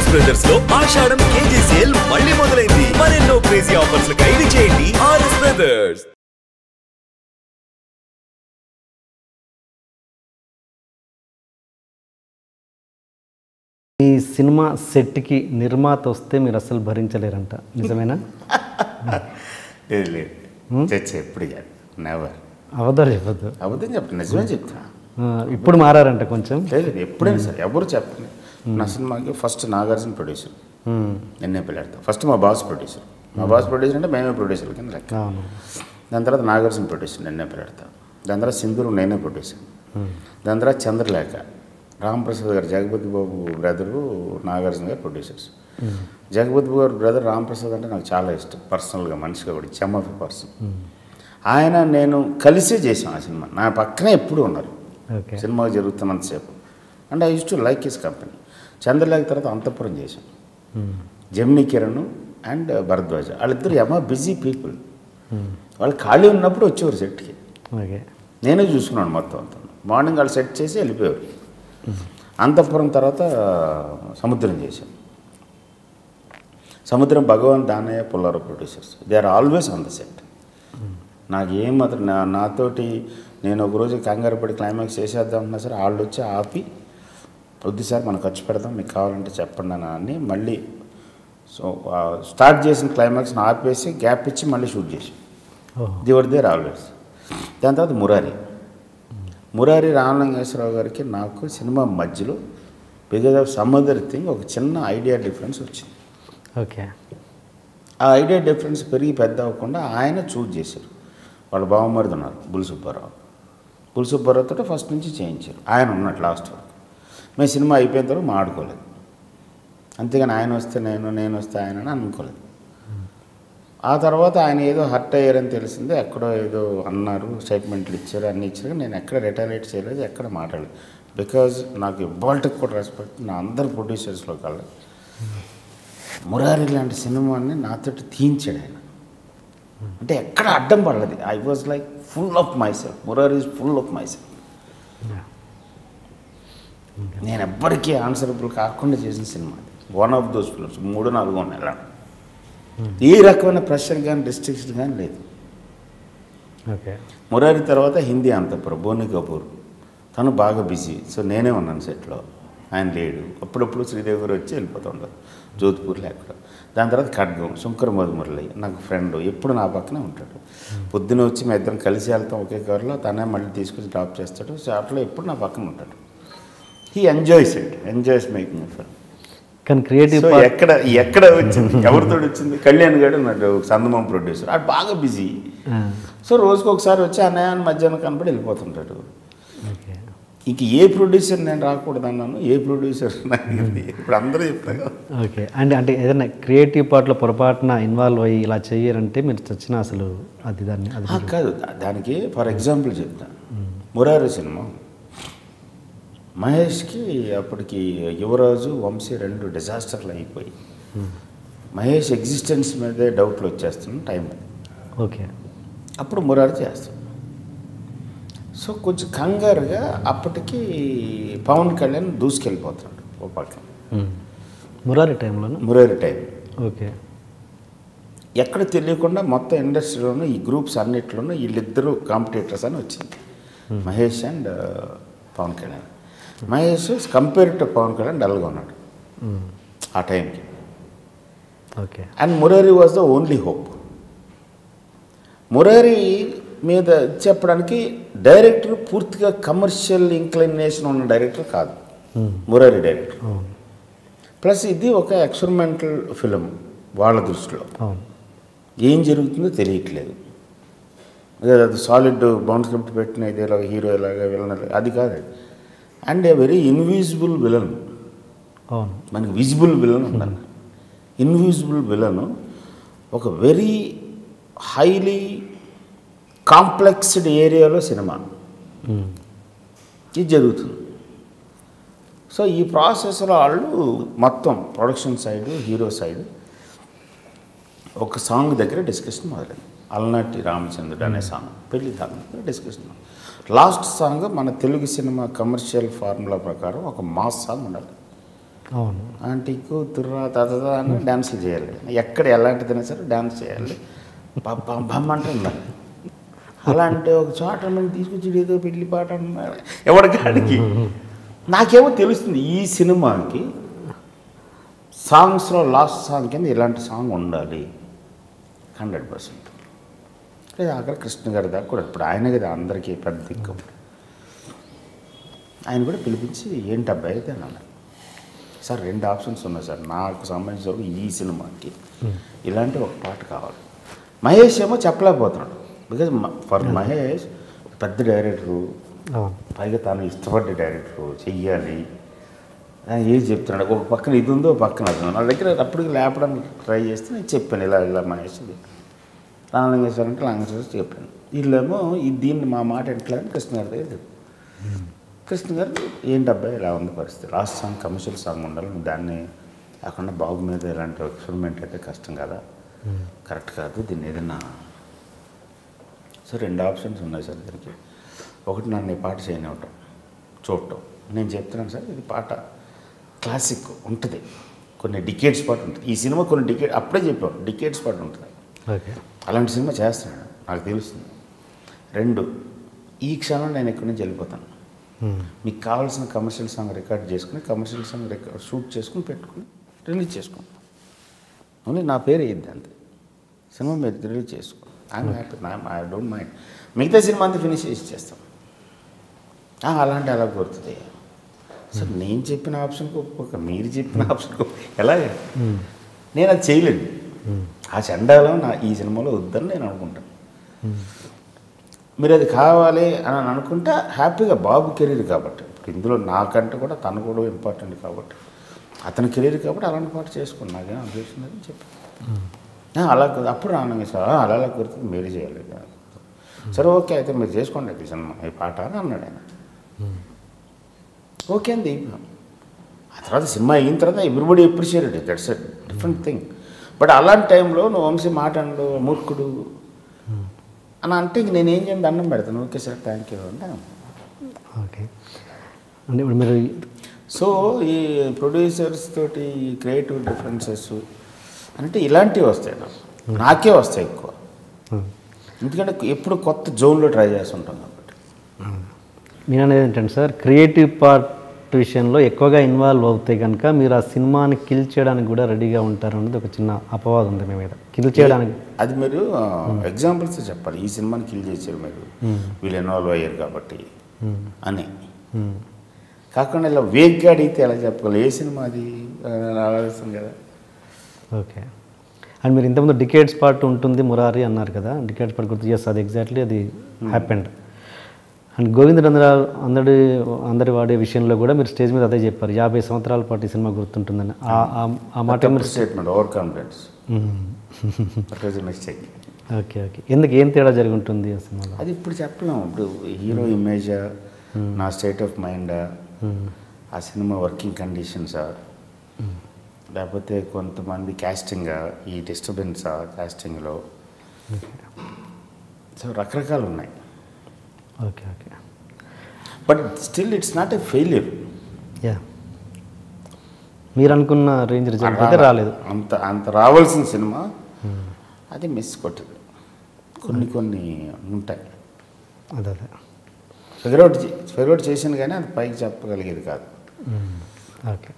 RS brothers లో ఆషాఢం KG sale మళ్ళీ మొదలైంది. మరెన్నో క్రేజీ ఆఫర్స్ ఖైదీ చేయండి ఆర్ఎస్ బ్రదర్స్. ఈ సినిమా సెట్కి నిర్మాత వస్తే మీరు అసలు భరించలేరంట, నిజమేనా? లేదు ఎప్పుడు నెవర్. అవద్దరు చెప్పద్దు. అబద్ధం చెప్పండి, నిజమే చెప్తా. ఇప్పుడు మారారంట కొంచెం. లేదు ఎప్పుడైనా సరే ఎవరు చెప్పండి. నా సినిమాకి ఫస్ట్ నాగార్జున ప్రొడ్యూసర్, నిన్నే పిల్లాడతా. ఫస్ట్ మా బాస్ ప్రొడ్యూసర్. మా బాస్ ప్రొడ్యూసర్ అంటే మేమే ప్రొడ్యూసర్ కింద లెక్క. దాని తర్వాత నాగార్జున ప్రొడ్యూసర్, నిన్నే పిల్లాడతా. దాని తర్వాత సింధూరు నేనే ప్రొడ్యూసర్. దాని తర్వాత చంద్రలేఖ, రాంప్రసాద్ గారు, జగపతి బాబు బ్రదరు, నాగార్జున గారు ప్రొడ్యూసర్స్. జగపతి బాబు బ్రదర్ రాంప్రసాద్ అంటే నాకు చాలా ఇష్టం పర్సనల్గా, మనిషిగా కూడా చెమ్మఫీ పర్సన్. ఆయన నేను కలిసే చేసాం ఆ సినిమా. నా పక్కనే ఎప్పుడు ఉన్నారు సినిమా జరుగుతున్నంతసేపు. And I used to like his company. Chandralekha తర్వాత అంతఃపురం చేశాం. జెమినీ కిరణ్ అండ్ భరద్వాజ వాళ్ళిద్దరు బిజీ పీపుల్. వాళ్ళు ఖాళీ ఉన్నప్పుడు వచ్చేవారు సెట్కి. నేనే చూసుకున్నాను మొత్తం అంతా. మార్నింగ్ వాళ్ళు సెట్ చేసి వెళ్ళిపోయారు. అంతఃపురం తర్వాత సముద్రం చేశాం. Samudram Bhagavan Danayya Pullarao producers. They are always on the set. నాకు ఏం మాత్రం నాతోటి నేను ఒకరోజు కంగారు పడి క్లైమాక్స్ చేసేద్దామన్నా సరే వాళ్ళు వచ్చి ఆపి, వద్దు సార్ మనం ఖర్చు పెడదాం, మీకు కావాలంటే చెప్పండి అని మళ్ళీ సో స్టార్ట్ చేసిన క్లైమాక్స్ని ఆపేసి గ్యాప్ ఇచ్చి మళ్ళీ షూట్ చేసి దివర్ దేర్ ఆల్వేస్. దాని తర్వాత మురారి రామలింగేశ్వరరావు గారికి నాకు సినిమా మధ్యలో because of some other thing ఒక చిన్న ఐడియా డిఫరెన్స్ వచ్చింది. ఓకే. ఆ ఐడియా డిఫరెన్స్ పెరిగి పెద్ద అవ్వకుండా ఆయన చూజ్ చేశారు. వాళ్ళ బావమరిది ఉన్నారు బుల్సుబ్బారావుతో ఫస్ట్ నుంచి చేయించారు. ఆయన ఉన్నట్టు లాస్ట్ వరకు. మేము సినిమా అయిపోయిన తర్వాత మాడుకోలేదు. అంతేగాని ఆయన వస్తే నేను వస్తే ఆయన అని అనుకోలేదు. ఆ తర్వాత ఆయన ఏదో హర్ట్ అయ్యారని తెలిసిందే. ఎక్కడో ఏదో అన్నారు, స్టేట్మెంట్లు ఇచ్చారు, అన్నీ ఇచ్చారు. నేను ఎక్కడ రిటాలియేట్ చేయలేదు, ఎక్కడ మాట్లాడలేదు. బికాజ్ నాకు ఇవాళకి కూడా రెస్పెక్ట్ నా అందరు ప్రొడ్యూసర్స్లో కల్లా. మురారి లాంటి సినిమాని నాతోటి తీయించాడు ఆయన. అంటే ఎక్కడ అడ్డం పడలేదు. I was like full of my self. Murari is full of my self. నేను ఎవ్వరికీ ఆన్సరబుల్ కాకుండా చేసిన cinema. One of those films. 3-4 ఉన్నాయి. ఏ రకమైన ప్రెషర్ కానీ రిస్ట్రిక్షన్ కానీ లేదు. ఓకే. మురారి తర్వాత హిందీ అంతఃపురం, బోని కపూర్. తను బాగా బిజీ. సో నేనే ఉన్నాను సెట్లో, ఆయన లేడు. అప్పుడప్పుడు శ్రీదేవి గారు వచ్చి వెళ్ళిపోతూ ఉంటారు జోధ్పూర్లో ఎక్కడ. దాని తర్వాత ఖడ్గం, శంకర మధుమురళి నాకు ఫ్రెండ్, ఎప్పుడు నా పక్కనే ఉంటాడు. పొద్దున వచ్చి మేము ఇద్దరం కలిసి వెళ్తాం ఒకే కారులో. తనే మళ్ళీ తీసుకొచ్చి డ్రాప్ చేస్తాడు. సో అట్లా ఎప్పుడు నా పక్కన ఉంటాడు. He enjoys making film. కానీ క్రియేటివ్ ఎక్కడ వచ్చింది, ఎవరితో వచ్చింది? కళ్యాణ్ గారు నాడు సందమం ప్రొడ్యూసర్. అది బాగా బిజీ. సో రోజుకి ఒకసారి వచ్చి అన్నయ్య మధ్యాహ్నం కనపడి వెళ్ళిపోతుంటాడు. ఇంక ఏ ప్రొడ్యూసర్ నేను రాకూడదు అన్నాను. ఏ ప్రొడ్యూసర్ ఇప్పుడు అందరూ చెప్తాను. ఓకే. అంటే ఏదైనా క్రియేటివ్ పార్ట్లో పొరపాటున ఇన్వాల్వ్ అయ్యి ఇలా చెయ్యారంటే మీరు చచ్చిన అసలు అది కాదు. దానికి ఫర్ ఎగ్జాంపుల్ చెప్తాను. మురారి సినిమా మహేష్కి అప్పటికి యువరాజు, వంశీ 2 డిజాస్టర్లు అయిపోయి మహేష్ ఎగ్జిస్టెన్స్ మీదే డౌట్లు వచ్చేస్తున్న టైం. ఓకే. అప్పుడు మురారి చేస్తాం. సో కొంచెం కంగారుగా అప్పటికి పవన్ కళ్యాణ్ దూసుకెళ్ళిపోతున్నాడు ఓ పక్కన. మురారి టైం. ఓకే. ఎక్కడ తెలియకుండా మొత్తం ఇండస్ట్రీలోనూ ఈ గ్రూప్స్ అన్నిట్లోనూ వీళ్ళిద్దరూ కాంపిటేటర్స్ అని వచ్చింది, Mahesh and Pavan Kalyan. Mahesh compare to Pavan Kalyan డల్గా ఉన్నాడు ఆ టైంకి. Okay. And Murari was the only hope. Murari మీద చెప్పడానికి డైరెక్టర్ పూర్తిగా కమర్షియల్ ఇంక్లినేషన్ ఉన్న డైరెక్టర్ కాదు మురారి డైరెక్టర్. ప్లస్ ఇది ఒక ఎక్స్పెరిమెంటల్ ఫిలిం వాళ్ళ దృష్టిలో. ఏం జరుగుతుందో తెలియట్లేదు. అది సాలిడ్ బౌండ్ స్క్రిప్ట్ పెట్టిన ఇదేలాగా హీరో ఇలాగా విలన్ అది కాదు. And a very invisible villain. మనకి విజిబుల్ విలన్ ఉండాలి. ఇన్విజిబుల్ విలన్ ఒక వెరీ హైలీ కాంప్లెక్స్డ్ ఏరియాలో సినిమా ఇది జరుగుతుంది. సో ఈ ప్రాసెస్లో వాళ్ళు మొత్తం ప్రొడక్షన్ సైడ్, హీరో సైడ్ ఒక సాంగ్ దగ్గర డిస్కషన్ మొదలైంది. అలనాటి రామచంద్రుడు అనే సాంగ్ పెళ్లి సాంగ్ డిస్కషన్. లాస్ట్ సాంగ్ మన తెలుగు సినిమా కమర్షియల్ ఫార్ములా ప్రకారం ఒక మాస్ సాంగ్ ఉండాలి. అవును. ఆంటీకు తుర్రా తాత అని డ్యాన్సులు చేయాలి. ఎక్కడ ఎలాంటిదైనా సరే డ్యాన్స్ చేయాలి. బమ్మ అంటున్నా. అలాంటి ఒక చోట మేము తీసుకొచ్చి ఏదో పెళ్లి పాట అన్నారు ఎవరికాడికి. నాకేమో తెలుస్తుంది ఈ సినిమాకి సాంగ్స్లో లాస్ట్ సాంగ్ కింద ఇలాంటి సాంగ్ ఉండాలి 100%. లేదా అక్కడ కృష్ణ గారి దాకా కూడా ఇప్పుడు ఆయన కదా అందరికీ పెద్ద దిక్కు. ఆయన కూడా పిలిపించి ఏంటి అబ్బాయి అయితే అన్నాను. సార్ 2 ఆప్షన్స్ ఉన్నాయి సార్ నాకు సంబంధించిన ఈ సినిమాకి ఇలాంటి ఒక పాట కావాలి. మహేష్ ఏమో చెప్పలేకపోతున్నాడు. బికాజ్ ఫర్ మహేష్ పెద్ద డైరెక్టరు, పైగా తను ఇష్టపడ్డ డైరెక్టరు, చెయ్యాలి ఏది చెప్తున్నాడు. ఒక పక్కన ఇది ఉందో పక్కన అది నా దగ్గర అప్పటికి లేపడానికి ట్రై చేస్తే నేను చెప్పాను ఇలా మహేష్ రామలింగేశ్వర అంటే లింగేశ్వర చెప్పాను. వీళ్ళేమో దీన్ని మా మాట ఎట్లా అని కృష్ణ గారి దగ్గర కృష్ణ గారు ఏంటి అబ్బాయి ఇలా ఉంది పరిస్థితి, లాస్ట్ సాంగ్ కమర్షియల్ సాంగ్ ఉండాలి, దాన్ని కాకుండా బాబు మీద ఇలాంటి ఎక్స్పెరిమెంట్ అయితే కష్టం కదా, కరెక్ట్ కాదు, దీన్ని ఏదైనా. సో 2 ఆప్షన్స్ ఉన్నాయి సార్ దీనికి. ఒకటి నన్ను ఈ పాట చేయనివ్వటం, చూడటం. నేను చెప్తున్నాను సార్ ఇది పాట క్లాసిక్ ఉంటుంది, కొన్ని డికేట్స్ పాటు ఉంటుంది. ఈ సినిమా కొన్ని అప్పుడే చెప్పాను డికేట్స్ పాటు ఉంటుంది. అలాంటి సినిమా చేస్తున్నాడు నాకు తెలుస్తుంది. 2 ఈ క్షణం నేను ఎక్కడి నుంచి వెళ్ళిపోతాను. మీకు కావాల్సిన కమర్షియల్ సాంగ్ రికార్డ్ చేసుకుని కమర్షియల్ సాంగ్ షూట్ చేసుకుని పెట్టుకుని రిలీజ్ చేసుకుంటాం. ఓన్లీ నా పేరు వేయద్దు అంతే, సినిమా మీరు రిలీజ్ చేసుకో. I'm happy, I don't mind. మిగతా సినిమా అంతా ఫినిష్ చేసి చేస్తాం. అలాంటి అలా గుర్తుంది సార్. నేను చెప్పిన ఆప్షన్కి ఒప్పుకోక మీరు చెప్పిన ఆప్షన్కి ఎలాగే నేను అది చేయలేను. ఆ చండాలం ఈ సినిమాలో వద్దని నేను అనుకుంటాను. మీరు అది కావాలి అని అనుకుంటే హ్యాపీగా బాబు కెరీర్ కాబట్టి, ఇప్పుడు ఇందులో నాకంటే కూడా తను కూడా ఇంపార్టెంట్ కాబట్టి, అతని కెరీర్ కాబట్టి అలాంటి పాట చేసుకోండి, నాకేం అభ్యర్థం అని చెప్పి అలా అప్పుడు రాను సార్ అలా కుదురుతుంది మీరు చేయాలి. సరే ఓకే అయితే మీరు చేసుకోండి ఈ సినిమా ఈ పాట అని అన్నాడు ఆయన. ఓకే అండి. ఆ తర్వాత సినిమా అయిన తర్వాత everybody appreciated, that's a different thing. But అలాంటి టైంలో నువ్వు వంశీ మాట అండు మూర్ఖుడు అని అంటే ఇంక నేనేం చేయండి దండం పెడతాను. ఓకే సార్ థ్యాంక్ యూ అంటే ఓకే. అంటే ఇప్పుడు మీరు సో ఈ ప్రొడ్యూసర్స్ తోటి క్రియేటివ్ డిఫరెన్సెస్ అంటే ఇలాంటివి వస్తాయి నాకే వస్తాయి ఎక్కువ. ఎందుకంటే ఎప్పుడు కొత్త జోన్లో ట్రై చేస్తుంటాం కాబట్టి. నేను అనేది ఏంటంటే సార్, క్రియేటివ్ పార్ట్ విషయంలో ఎక్కువగా ఇన్వాల్వ్ అవుతే కనుక మీరు ఆ సినిమాని కిల్ చేయడానికి కూడా రెడీగా ఉంటారు అనేది ఒక చిన్న అపవాదం ఉంది మీ మీద. కిల్ చేయడానికి అది మీరు ఎగ్జాంపుల్స్ చెప్పాలి. ఈ సినిమాని కిల్ చేశారు మీరు, వీళ్ళు ఇన్వాల్వ్ అయ్యారు కాబట్టి అని కాకుండా ఇలా వేగ్గా అడిగితే ఎలా చెప్పగలరు ఏ సినిమా అది ఆలోచిస్తాం కదా. ఓకే. అండ్ మీరు ఇంతకుముందు డికేట్స్ పార్ట్ ఉంటుంది మురారి అన్నారు కదా, డికేట్స్ పార్ట్ గుర్తు చేస్తే అది ఎగ్జాక్ట్లీ అది హ్యాపెండ్. అండ్ గోవిందరావు అందరి వాడే విషయంలో కూడా మీరు స్టేజ్ మీద అదే చెప్పారు, 50 సంవత్సరాల పాటు ఈ సినిమా గుర్తుంటుందని. ఆ మాట statement over confidence. Okay okay. ఎందుకు ఏం తేడా జరిగి ఉంటుంది ఆ సినిమాలో? అది ఇప్పుడు చెప్పలేము. ఇప్పుడు హీరో ఇమేజా, నా స్టేట్ ఆఫ్ మైండా, ఆ సినిమా వర్కింగ్ కండిషన్సా, లేకపోతే కొంతమంది క్యాస్టింగా, ఈ డిస్టర్బెన్సా క్యాస్టింగ్లో, సో రకరకాలు ఉన్నాయి. Okay okay. But still it's not a failure. Yeah, మీరు అనుకున్న రేంజ్ రిజల్ట్ అయితే రాలేదు. అంత రావాల్సిన సినిమా అది మిస్ కొట్టింది. కొన్ని ఉంటాయి. అదే ఫిగర్ అవుట్ చేసింది కానీ అది పైకి చెప్పగలిగేది కాదు. ఓకే.